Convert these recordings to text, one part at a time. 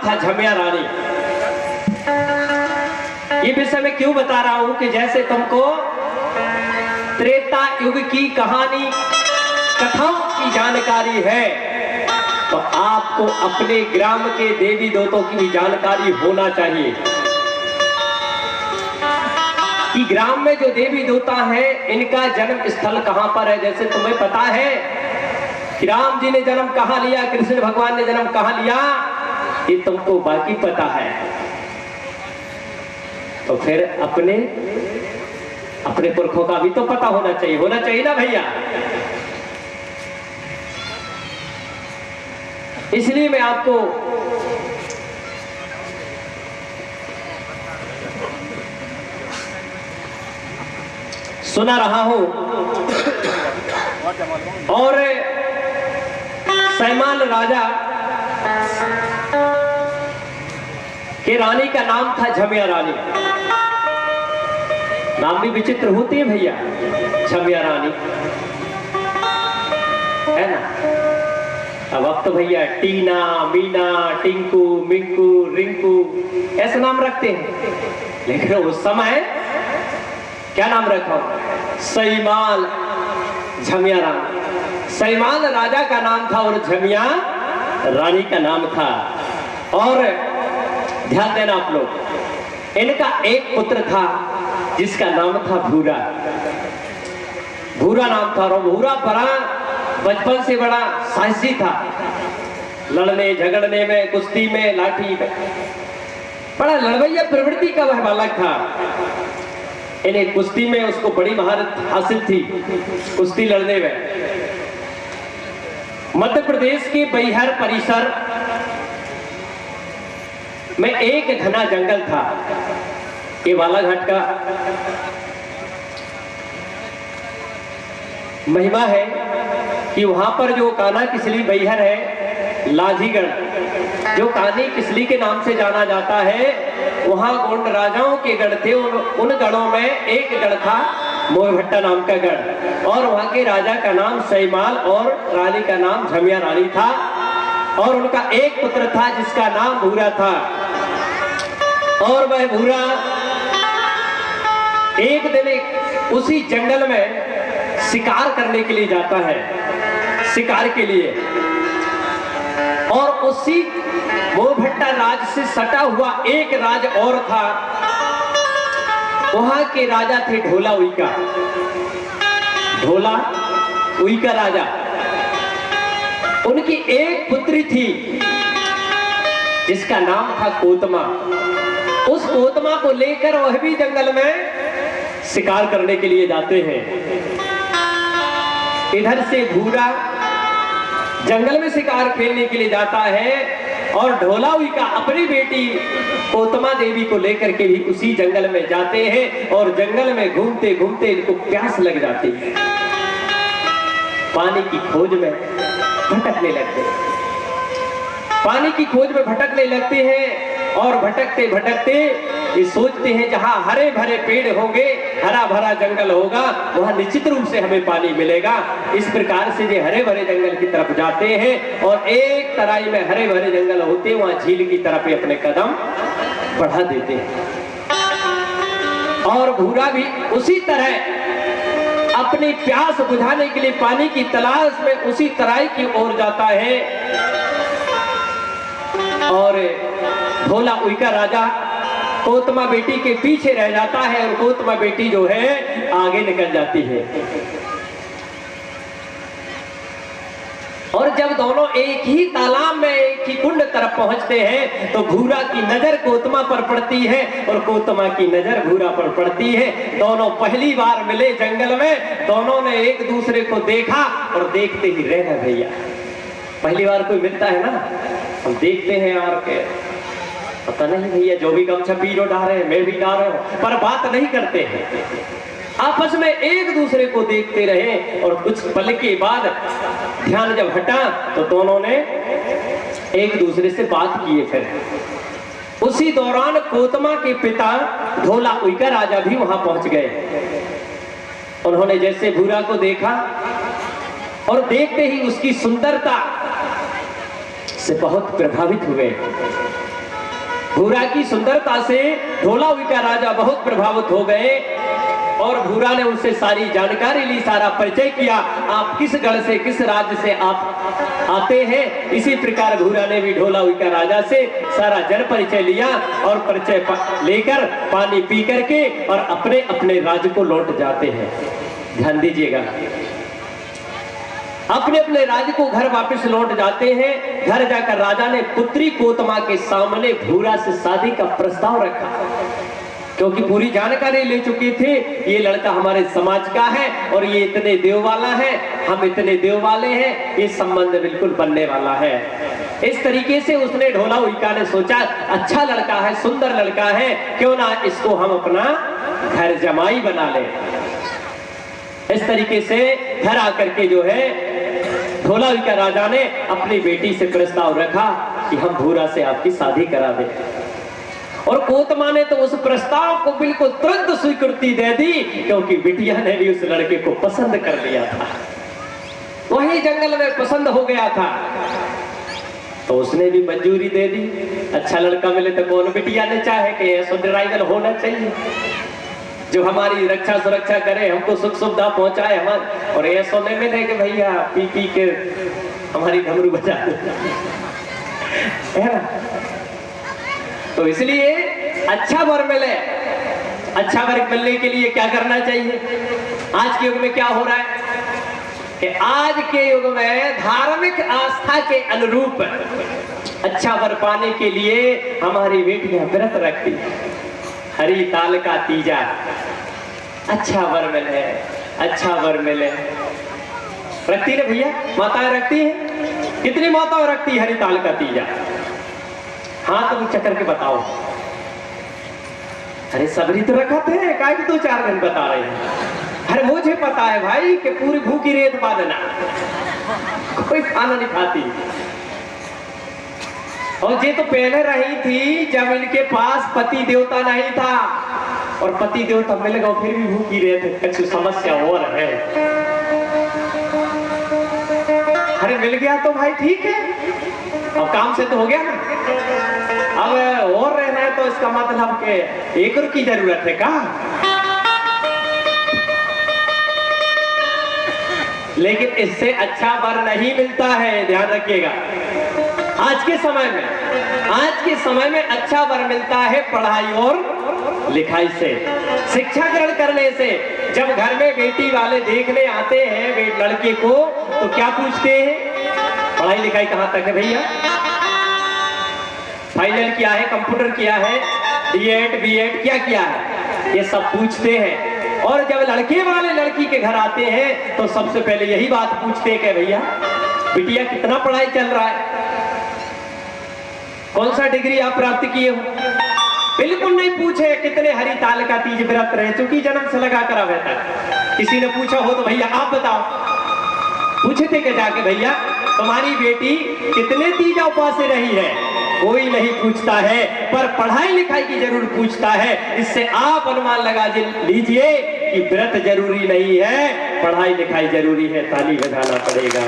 था झमिया रानी। ये विषय मैं क्यों बता रहा हूं कि जैसे तुमको त्रेता युग की कहानी कथाओं की जानकारी है, तो आपको अपने ग्राम के देवी देवताओं की भी जानकारी होना चाहिए कि ग्राम में जो देवी देवता है इनका जन्म स्थल कहां पर है। जैसे तुम्हें पता है कि राम जी ने जन्म कहां लिया, कृष्ण भगवान ने जन्म कहां लिया, ये तुमको बाकी पता है। तो फिर अपने पुरखों का भी तो पता होना चाहिए ना भैया। इसलिए मैं आपको सुना रहा हूं। और सैमाल राजा के रानी का नाम था झमिया रानी। नाम भी विचित्र होते हैं भैया, झमिया रानी है ना। अब तो भैया टीना, मीना, टिंकू, मिंकू, रिंकू ऐसे नाम रखते हैं, लेकिन उस समय क्या नाम रखा? सैमाल झमिया रानी। सैमाल राजा का नाम था और झमिया रानी का नाम था। और ध्यान देना आप लोग, इनका एक पुत्र था जिसका नाम था भूरा। भूरा नाम था। और भूरा बड़ा बचपन से बड़ा साहसी था, लड़ने झगड़ने में, कुश्ती में, लाठी में बड़ा लड़वैया प्रवृत्ति का वह बालक था। इन्हें कुश्ती में उसको बड़ी महारत हासिल थी, कुश्ती लड़ने में। मध्य प्रदेश के बैहर परिसर में एक घना जंगल था। ये बालाघाट का महिमा है कि वहां पर जो कान्हा किसली बैहर है, लाजीगढ़ जो कान्ही किसली के नाम से जाना जाता है, वहां गोंड राजाओं के गढ़ थे। उन गढ़ों में एक गढ़ था मोरभट्टा नाम का गढ़, और वहां के राजा का नाम सैमाल और रानी का नाम झमिया रानी था। और उनका एक पुत्र था जिसका नाम भूरा था। और वह भूरा एक दिन उसी जंगल में शिकार करने के लिए जाता है, शिकार के लिए। और उसी मोरभट्टा राज से सटा हुआ एक राज और था, वहां के राजा थे ढोला उइका। ढोला उइका राजा, उनकी एक पुत्री थी जिसका नाम था कोतमा। उस कोतमा को लेकर वह भी जंगल में शिकार करने के लिए जाते हैं। इधर से भूरा जंगल में शिकार खेलने के लिए जाता है, और ढोला उइका अपनी बेटी कोतमा देवी को लेकर के भी उसी जंगल में जाते हैं। और जंगल में घूमते घूमते इनको प्यास लग जाती है, पानी की खोज में भटकने लगते हैं। पानी की खोज में भटकने लगते हैं, और भटकते भटकते ये सोचते हैं जहां हरे भरे पेड़ होंगे, हरा भरा जंगल होगा, वहां निश्चित रूप से हमें पानी मिलेगा। इस प्रकार से ये हरे भरे जंगल की तरफ जाते हैं, और एक तराई में हरे भरे जंगल होते हैं, वहां झील की तरफ अपने कदम बढ़ा देते हैं। और भूरा भी उसी तरह अपनी प्यास बुझाने के लिए पानी की तलाश में उसी तराई की ओर जाता है। और ढोला उइका राजा कोतमा बेटी के पीछे रह जाता है, और कोतमा बेटी जो है आगे निकल जाती है। और जब दोनों एक ही तालाब में, एक ही कुंड तरफ पहुंचते हैं, तो भूरा की नजर कोतमा पर पड़ती है और कोतमा की नजर भूरा पर पड़ती है। दोनों पहली बार मिले जंगल में, दोनों ने एक दूसरे को देखा और देखते ही रह गए भैया। पहली बार कोई मिलता है ना, हम देखते हैं यार के पता नहीं भैया, जो भी गमछा पीरो डाल रहे हैं, मैं भी डाल रहा हूं, पर बात नहीं करते हैं। आपस में एक दूसरे को देखते रहे, और कुछ पल के बाद ध्यान जब हटा तो दोनों ने एक दूसरे से बात किए। फिर उसी दौरान कोतमा के पिता ढोला उइका राजा भी वहां पहुंच गए। उन्होंने जैसे भूरा को देखा, और देखते ही उसकी सुंदरता से बहुत प्रभावित हुए। भूरा की सुंदरता से ढोलावी का राजा बहुत प्रभावित हो गए और भूरा ने उनसे सारी जानकारी ली, सारा परिचय किया, आप किस गढ़ से, किस राज्य से आप आते हैं। इसी प्रकार भूरा ने भी ढोलावी का राजा से सारा जन परिचय लिया और परिचय लेकर पानी पी करके और अपने अपने राज्य को लौट जाते हैं। ध्यान दीजिएगा, अपने अपने राज्य को घर वापस लौट जाते हैं। घर जाकर राजा ने पुत्री कोतमा के सामने भूरा से शादी का प्रस्ताव रखा, क्योंकि पूरी जानकारी ले चुके थे, ये लड़का हमारे समाज का है और ये इतने देव वाला है, हम इतने देव वाले हैं, ये संबंध बिल्कुल बनने वाला है। इस तरीके से उसने ढोलाविका ने सोचा, अच्छा लड़का है, सुंदर लड़का है, क्यों ना इसको हम अपना घर जमाई बना ले। इस तरीके से घर आकर के जो है ढोलाविका राजा ने अपनी बेटी से प्रस्ताव रखा कि हम भूरा से आपकी शादी करा दें। और कोतमा ने तो उस प्रस्ताव को बिल्कुल तुरंत स्वीकृति दे दी, क्योंकि बिटिया ने भी उस लड़के को पसंद कर लिया था, वही जंगल में पसंद हो गया था, तो उसने भी मंजूरी दे दी। अच्छा लड़का मिले तो कौन बिटिया ने चाहे कि ऐसा ड्राइवर होना चाहिए जो हमारी रक्षा सुरक्षा करे, हमको सुख सुविधा पहुंचाए, हमारे और ऐसा नहीं मिले कि भैया पी पी के हमारी घमरू बजा दे, है ना। तो इसलिए अच्छा वर मिले, अच्छा वर मिलने के लिए क्या करना चाहिए। आज के युग में क्या हो रहा है कि आज के युग में धार्मिक आस्था के अनुरूप अच्छा वर पाने के लिए हमारी बेटियां व्रत रखती है, हरी ताल का तीजा, अच्छा वर मिले, अच्छा वर मिले, रखती ना भैया, माताएं रखती है। कितनी माताएं रखती है हरी ताल का तीजा? हाँ तो चक्कर के बताओ। अरे सबरी तो रखते हैं, काय की 2-4 दिन बता रहे हैं। अरे मुझे पता है भाई कि पूरी भूखी रेत बांधना, कोई खाना नहीं खाती। और ये तो पहले रही थी जब इनके पास पति देवता नहीं था, और पति देवता मिल गए फिर भी भूखी रेत, कुछ समस्या और है। अरे मिल गया तो भाई ठीक है, अब काम से तो हो गया ना, अब और रहना है तो इसका मतलब कि एक की जरूरत है का। लेकिन इससे अच्छा वर नहीं मिलता है, ध्यान रखिएगा। आज के समय में अच्छा वर मिलता है पढ़ाई और लिखाई से, शिक्षा ग्रहण करने से। जब घर में बेटी वाले देखने आते हैं लड़के को तो क्या पूछते हैं, पढ़ाई लिखाई कहाँ तक है भैया, फाइनल किया है, कंप्यूटर किया है, डीएड बीएड क्या किया है, ये सब पूछते हैं। और जब लड़के वाले लड़की के घर आते हैं तो सबसे पहले यही बात पूछते हैं कि भैया बिटिया कितना पढ़ाई चल रहा है, कौन सा डिग्री आप प्राप्त किए हो। बिल्कुल नहीं पूछे कितने हरी ताल का तीज व्रत रहे, चूंकि जन्म से लगा कर अब तक किसी ने पूछा हो तो भैया आप बताओ, पूछे थे कि जाके भैया तुम्हारी बेटी कितने तीजा उपास से रही है, कोई नहीं पूछता है, पर पढ़ाई लिखाई की जरूर पूछता है। इससे आप अनुमान लगा लीजिए कि व्रत जरूरी नहीं है, पढ़ाई लिखाई जरूरी है। ताली बजाना पड़ेगा,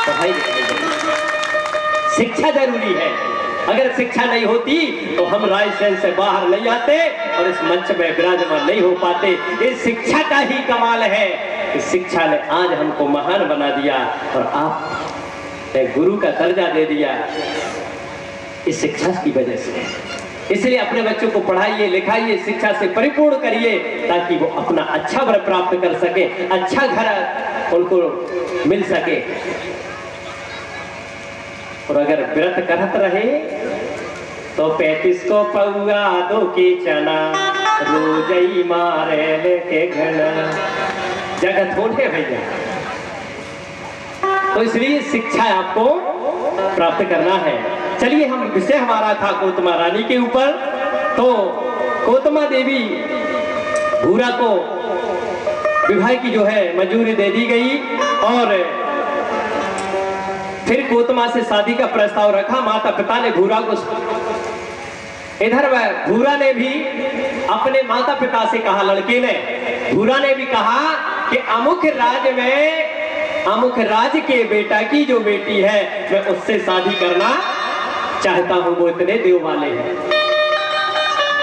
पढ़ाई लिखाई जरूरी, शिक्षा जरूरी है। अगर शिक्षा नहीं होती तो हम रायसेन से बाहर नहीं आते और इस मंच में विराजमान नहीं हो पाते। इस शिक्षा का ही कमाल है, इस शिक्षा ने आज हमको महान बना दिया और आपने गुरु का दर्जा दे दिया इस शिक्षा की वजह से। इसलिए अपने बच्चों को पढ़ाइए लिखाइए, शिक्षा से परिपूर्ण करिए, ताकि वो अपना अच्छा वर प्राप्त कर सके, अच्छा घर उनको मिल सके। और अगर व्रत करत रहे तो 35 को पौआ 2 की चना, रोजई मारे लेके घना, जगत होने भैया। तो इसलिए शिक्षा आपको प्राप्त करना है। चलिए, हम विषय हमारा था कोतमा रानी के ऊपर। तो कोतमा देवी भूरा को विवाह की जो है मंजूरी दे दी गई और फिर कोतमा से शादी का प्रस्ताव रखा। माता पिता ने भूरा को, इधर भूरा ने भी अपने माता पिता से कहा, लड़के ने, भूरा ने भी कहा कि अमुक राज्य में, अमुक राज्य के बेटा की जो बेटी है मैं उससे शादी करना चाहता हूं वो इतने देव वाले हैं।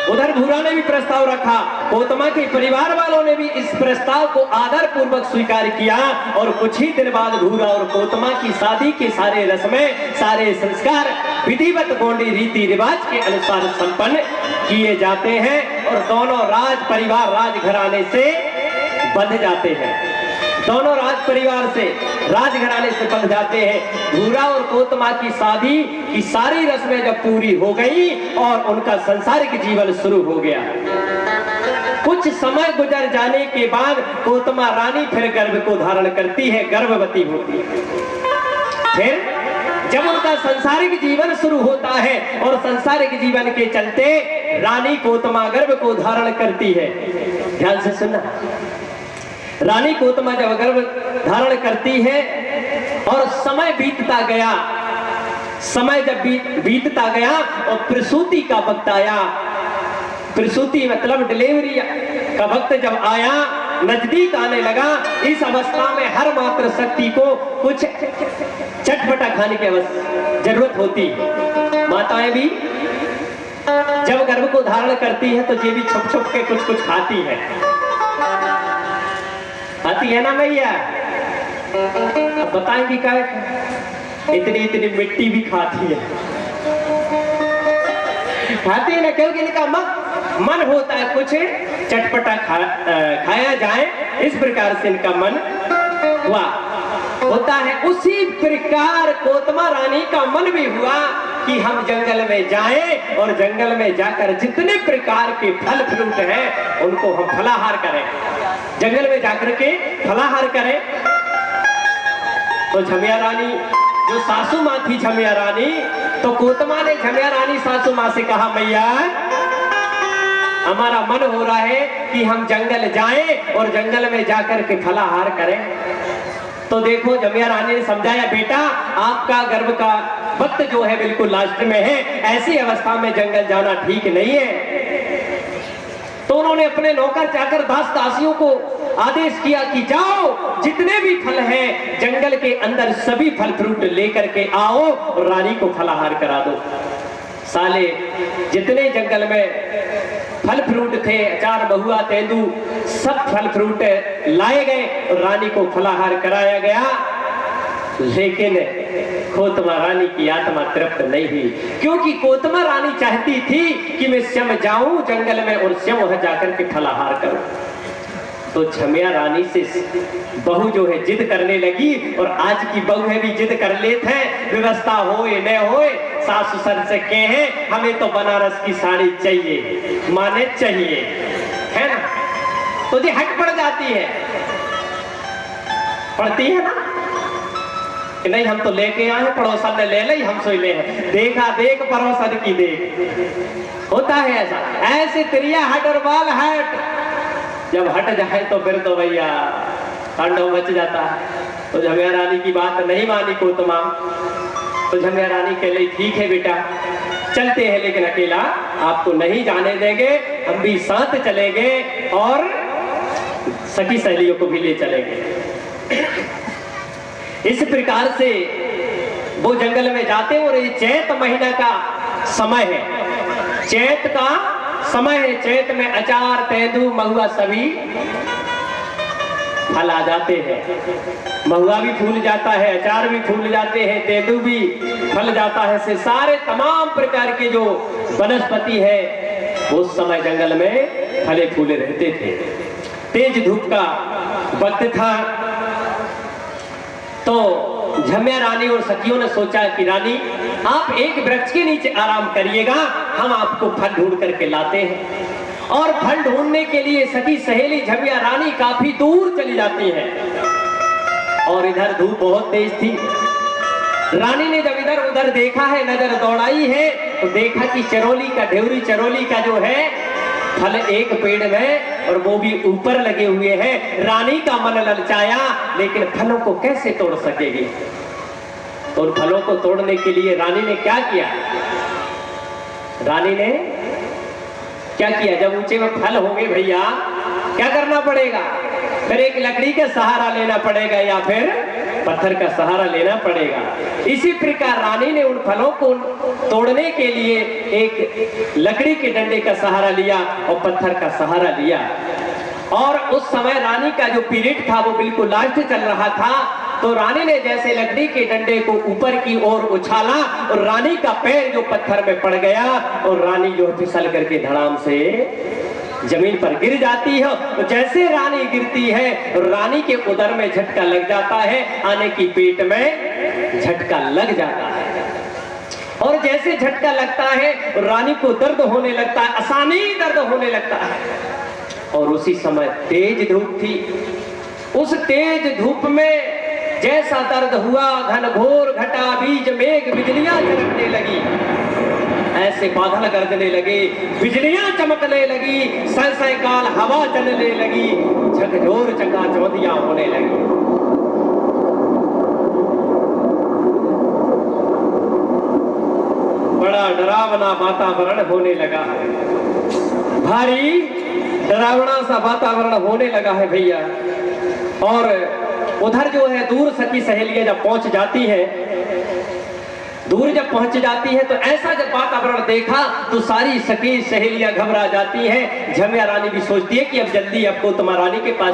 उधर भूरा ने भी प्रस्ताव रखा, कोतमा के परिवार वालों ने भी इस प्रस्ताव को आदर पूर्वक स्वीकार किया और कुछ ही दिन बाद भूरा और कोतमा की शादी के सारे रस्में, सारे संस्कार विधिवत गोंडी रीति रिवाज के अनुसार संपन्न किए जाते हैं और दोनों राज परिवार राजघराने से बंध जाते हैं। दोनों राज परिवार से राजघराने से बंध जाते हैं। भूरा और कोतमा की शादी की सारी रस्में जब पूरी हो गई और उनका सांसारिक जीवन शुरू हो गया। कुछ समय गुजर जाने के बाद कोतमा रानी फिर गर्भ को धारण करती है, गर्भवती होती है। फिर जब उनका सांसारिक जीवन शुरू होता है और सांसारिक जीवन के चलते रानी कोतमा गर्भ को धारण करती है। ध्यान से सुनना, रानी कोतमा जब गर्भ धारण करती है और समय बीतता गया, समय जब बीतता गया और प्रसूति का वक्त आया, प्रसूति मतलब डिलीवरी का वक्त जब आया, नजदीक आने लगा, इस अवस्था में हर मात्र शक्ति को कुछ चटपटा खाने की जरूरत होती है। माताएं भी जब गर्भ को धारण करती है तो ये भी छुप छुप के कुछ कुछ खाती है, आती है ना भैया? अब बताएंगी क्या? इतनी इतनी मिट्टी भी खाती है, खाती है ना, क्योंकि इनका मन होता है कुछ चटपटा खाया जाए, इस प्रकार से इनका मन हुआ होता है। उसी प्रकार कोतमा रानी का मन भी हुआ कि हम जंगल में जाएं और जंगल में जाकर जितने प्रकार के फल फ्रूट हैं उनको हम फलाहार करें, जंगल में जाकर के फलाहार करें। तो झमिया रानी जो सासू माँ थी, झमिया रानी, तो कोतमा ने झमिया रानी सासू माँ से कहा, मैया हमारा मन हो रहा है कि हम जंगल जाएं और जंगल में जाकर के फलाहार करें। तो देखो झमिया रानी ने समझाया, बेटा आपका गर्भ का वक्त जो है बिल्कुल लास्ट में है, ऐसी अवस्था में जंगल जाना ठीक नहीं है। तो उन्होंने अपने नौकर चाकर दास दासियों को आदेश किया कि जाओ जितने भी फल हैं जंगल के अंदर सभी फल फ्रूट लेकर के आओ और रानी को फलाहार करा दो। साले जितने जंगल में फल फ्रूट थे, अचार महुआ तेंदू, सब फल फ्रूट लाए गए और रानी को फलाहार कराया गया। लेकिन कोतमा रानी की आत्मा तृप्त नहीं हुई, क्योंकि कोतमा रानी चाहती थी कि मैं स्वयं जाऊं जंगल में और स्वयं वहां जाकर के फलाहार करूं। तो झमिया रानी से बहू जो है जिद करने लगी, और आज की बहू है भी जिद कर लेते हैं, व्यवस्था होए न होए सास ससुर से कहे हमें तो बनारस की साड़ी चाहिए, माने चाहिए, है ना? तो जी हट पड़ जाती है, पड़ती है ना कि नहीं हम तो लेके आए, पड़ोसन ने ले ली, हम सोई ले हैं। देखा देख पड़ोसन की देख, होता है ऐसा। ऐसे त्रिया हट और बाल हट, जब हट जाए तो फिर तो भैया तांडव मच जाता है। तो झमिया रानी की बात नहीं मानी कोतमा, तो झमिया रानी कह ली ठीक है बेटा चलते हैं, लेकिन अकेला आपको नहीं जाने देंगे, हम भी साथ चलेंगे और सखी सहेलियों को भी ले चलेंगे। इस प्रकार से वो जंगल में जाते और ये चैत महीना का समय है, चैत का समय है। चैत में अचार तेंदू महुआ सभी फल आ जाते हैं, महुआ भी फूल जाता है, अचार भी फूल जाते हैं, तेंदू भी फल जाता है, से सारे तमाम प्रकार के जो वनस्पति है उस समय जंगल में फले फूले रहते थे। तेज धूप का वक्त था, तो झमिया रानी और सखियों ने सोचा कि रानी आप एक वृक्ष के नीचे आराम करिएगा, हम आपको फल ढूंढ करके लाते हैं। और फल ढूंढने के लिए सखी सहेली झमिया रानी काफी दूर चली जाती है, और इधर धूप बहुत तेज थी। रानी ने जब इधर उधर देखा है, नजर दौड़ाई है, तो देखा कि चरोली का, ढेवरी चरोली का जो है फल एक पेड़ में और वो भी ऊपर लगे हुए हैं। रानी का मन ललचाया, लेकिन फलों को कैसे तोड़ सकेगी? तो उन फलों को तोड़ने के लिए रानी ने क्या किया? रानी ने क्या किया? जब ऊंचे में फल होंगे भैया क्या करना पड़ेगा? फिर एक लकड़ी का सहारा लेना पड़ेगा या फिर पत्थर का सहारा लेना पड़ेगा। इसी प्रकार रानी ने उन फलों को तोड़ने के लिए एक लकड़ी के डंडे का सहारा लिया और पत्थर का सहारा लिया। और उस समय रानी का जो पीरियड था वो बिल्कुल लास्ट चल रहा था। तो रानी ने जैसे लकड़ी के डंडे को ऊपर की ओर उछाला और रानी का पैर जो पत्थर में पड़ गया और रानी जो फिसल करके धड़ाम से जमीन पर गिर जाती है। तो जैसे रानी गिरती है रानी के उदर में झटका लग जाता है, आने की पेट में झटका लग जाता है। और जैसे झटका लगता है रानी को दर्द होने लगता है, आसानी दर्द होने लगता है। और उसी समय तेज धूप थी। उस तेज धूप में जैसा दर्द हुआ, घनघोर घटा बीज मेघ बिजलियां चमकने लगी, ऐसे बादल गरजने लगे, बिजलियां चमकने लगी, सै काल हवा चलने लगी, झकझोर चकाचौंधियां होने लगी। बड़ा डरावना वातावरण होने लगा है, भारी डरावना सा वातावरण होने लगा है भैया। और उधर जो है दूर सखी सहेलियां जब पहुंच जाती है, दूर जब पहुंच जाती है तो ऐसा जब वातावरण देखा तो सारी सखी सहेलियां घबरा जाती हैं। झमिया रानी भी सोचती है कि अब जल्दी अब को तुम्हारा रानी के पास